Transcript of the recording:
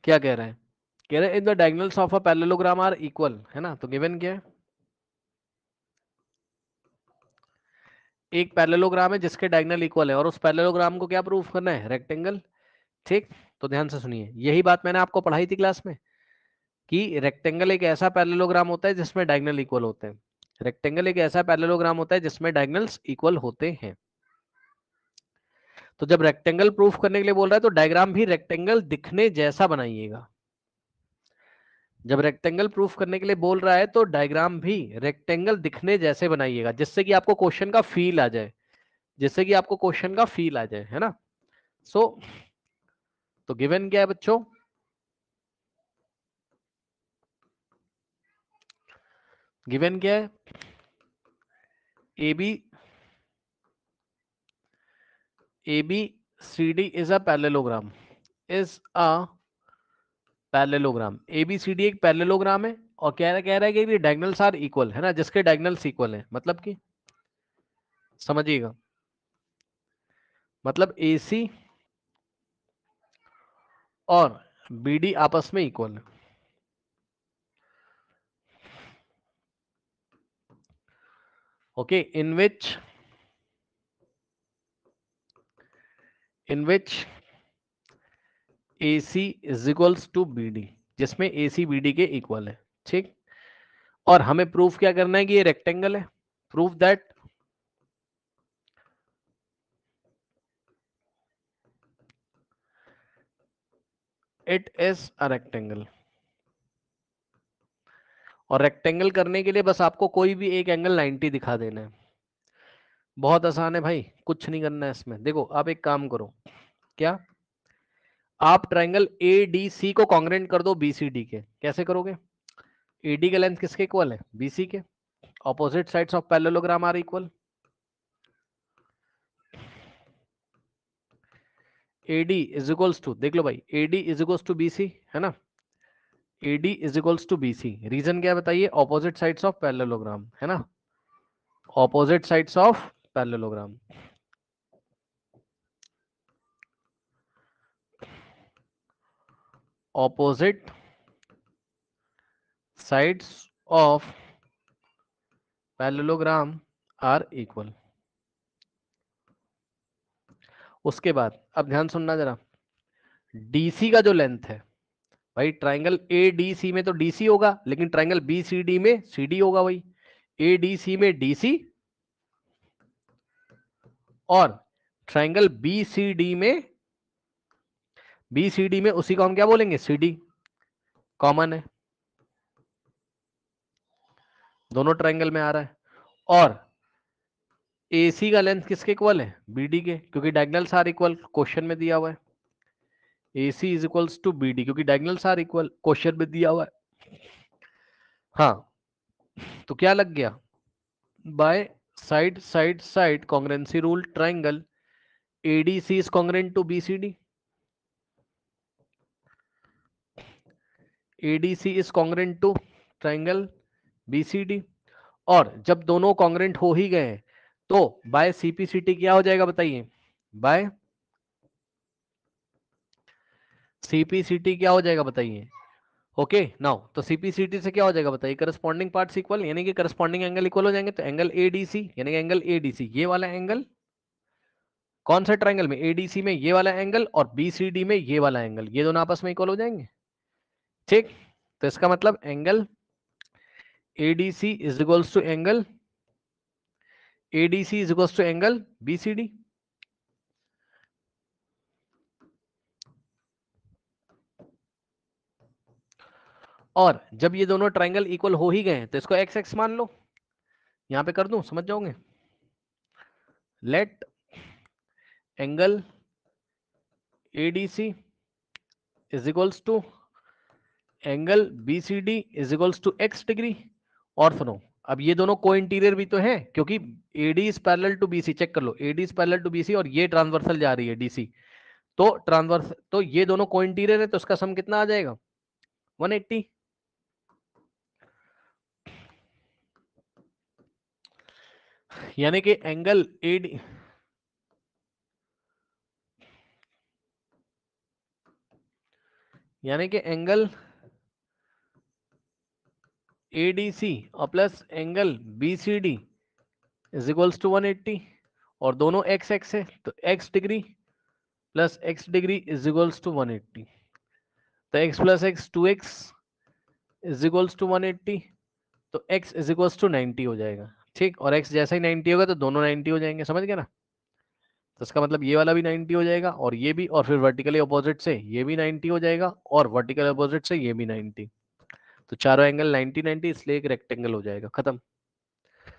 क्या कह रहे हैं? कह रहे हैं in the diagonals of a parallelogram are equal, है ना? तो गिवन क्या है? एक पैरेललोग्राम है जिसके डायगोनल इक्वल है और उस पैरेललोग्राम को क्या प्रूफ करना है? रेक्टेंगल। ठीक, तो ध्यान से सुनिए, यही बात मैंने आपको पढ़ाई थी क्लास में कि रेक्टेंगल एक ऐसा पैरेललोग्राम होता है जिसमें डायगोनल इक्वल होते हैं। रेक्टेंगल एक ऐसा पैरेललोग्राम होता है जिसमें डायगोनल्स इक्वल होते हैं। तो जब रेक्टेंगल प्रूफ करने के लिए बोल रहा है तो डायग्राम भी रेक्टेंगल दिखने जैसा बनाइएगा। जब रेक्टेंगल प्रूफ करने के लिए बोल रहा है तो डायग्राम भी रेक्टेंगल दिखने जैसे बनाइएगा, जिससे कि आपको क्वेश्चन का फील आ जाए, जिससे कि आपको क्वेश्चन का फील आ जाए, है ना? सो तो गिवन क्या है बच्चों? गिवन क्या है? ABCD is a parallelogram, is a parallelogram. ABCD एक पैरेललोग्राम है और कह रहा है कि डायगोनल्स आर इक्वल, है ना? जिसके डायगोनल्स इक्वल है, मतलब कि समझिएगा, मतलब AC और BD आपस में इक्वल है। Okay, in which AC is equals to BD, जिसमें AC BD के इक्वल है। ठीक, और हमें प्रूफ क्या करना है कि ये रेक्टेंगल है। Proof that it is a rectangle. और रेक्टेंगल करने के लिए बस आपको कोई भी एक एंगल 90 दिखा देना है। बहुत आसान है भाई, कुछ नहीं करना है इसमें। देखो आप एक काम करो, क्या आप ट्रायंगल ADC को कॉन्ग्रेंट कर दो BCD के। कैसे करोगे? AD का लेंथ किसके इक्वल है? BC के। Opposite sides of parallelogram are equal. AD is equals to, देख लो भाई, AD is equals to BC, है ना? AD is equals to BC। Reason क्या है बताइए? ऑपोजिट साइड्स ऑफ पैरेललोग्राम, है ना? Opposite sides of parallelogram. Opposite sides of parallelogram are equal. उसके बाद अब ध्यान सुनना जरा, DC का जो लेंथ है भाई, ट्राइंगल ADC में तो DC होगा, लेकिन ट्राइंगल BCD में CD होगा भाई। ADC में DC और ट्राइंगल BCD में उसी को हम क्या बोलेंगे? CD। कॉमन है, दोनों ट्राइंगल में आ रहा है। और AC का लेंथ किसके इक्वल है? BD के, क्योंकि डायगोनल्स आर इक्वल, क्वेश्चन में दिया हुआ है। AC is equals to BD, क्योंकि डायगोनल्स आर इक्वल, क्वेश्चन में दिया हुआ है। हाँ, तो क्या लग गया? By side side side congruency rule, triangle ADC is congruent to BCD. ADC is congruent to triangle BCD। और जब दोनों कॉन्ग्रेंट हो ही गए तो बाय CPCT क्या हो जाएगा बताइए? बाय CPCT क्या हो जाएगा बताइए? ओके नाउ, तो CPCT से क्या हो जाएगा बताइए? करस्पॉन्डिंग पार्ट्स इक्वल, यानी कि करस्पॉन्डिंग एंगल इक्वल हो जाएंगे। तो एंगल ADC, यानी कि एंगल ADC ये वाला एंगल, कौन सा ट्राइंगल में? ADC में ये वाला एंगल और BCD में ये वाला एंगल, ये दोनों आपस में इक्वल हो जाएंगे। ठीक, तो इसका मतलब angle ADC is equals to angle ADC is equals to angle BCD। और जब ये दोनों ट्राइंगल इक्वल हो ही गए तो इसको एक्स एक्स मान लो, यहां पे कर दूं, समझ जाओगे। Let angle ADC is equals to angle BCD is equals to x degree. और सुनो, अब ये दोनों को इंटीरियर भी तो हैं, क्योंकि AD is parallel to BC, check कर लो, AD is parallel to BC और ये ट्रांसवर्सल जा रही है DC। तो ट्रांसवर्स, तो ये दोनों को इंटीरियर है, तो इसका सम कितना आ जाएगा? 180। यानी कि एंगल AD, यानी कि एंगल ADC और plus angle BCD is equals to 180 और दोनों x x है तो x degree plus x degree is equals to 180 तो x plus x 2x is equals to 180 तो x इज इक्वल्स टू 90 हो जाएगा। ठीक, और x जैसा ही 90 होगा तो दोनों 90 हो जाएंगे, समझ गए ना। तो इसका मतलब ये वाला भी 90 हो जाएगा और ये भी, और फिर वर्टिकली अपोजिट से ये भी 90 हो जाएगा और वर्टिकल अपोजिट से ये भी 90। तो चारों एंगल 90 90, इसलिए एक रेक्टेंगल हो जाएगा, खत्म।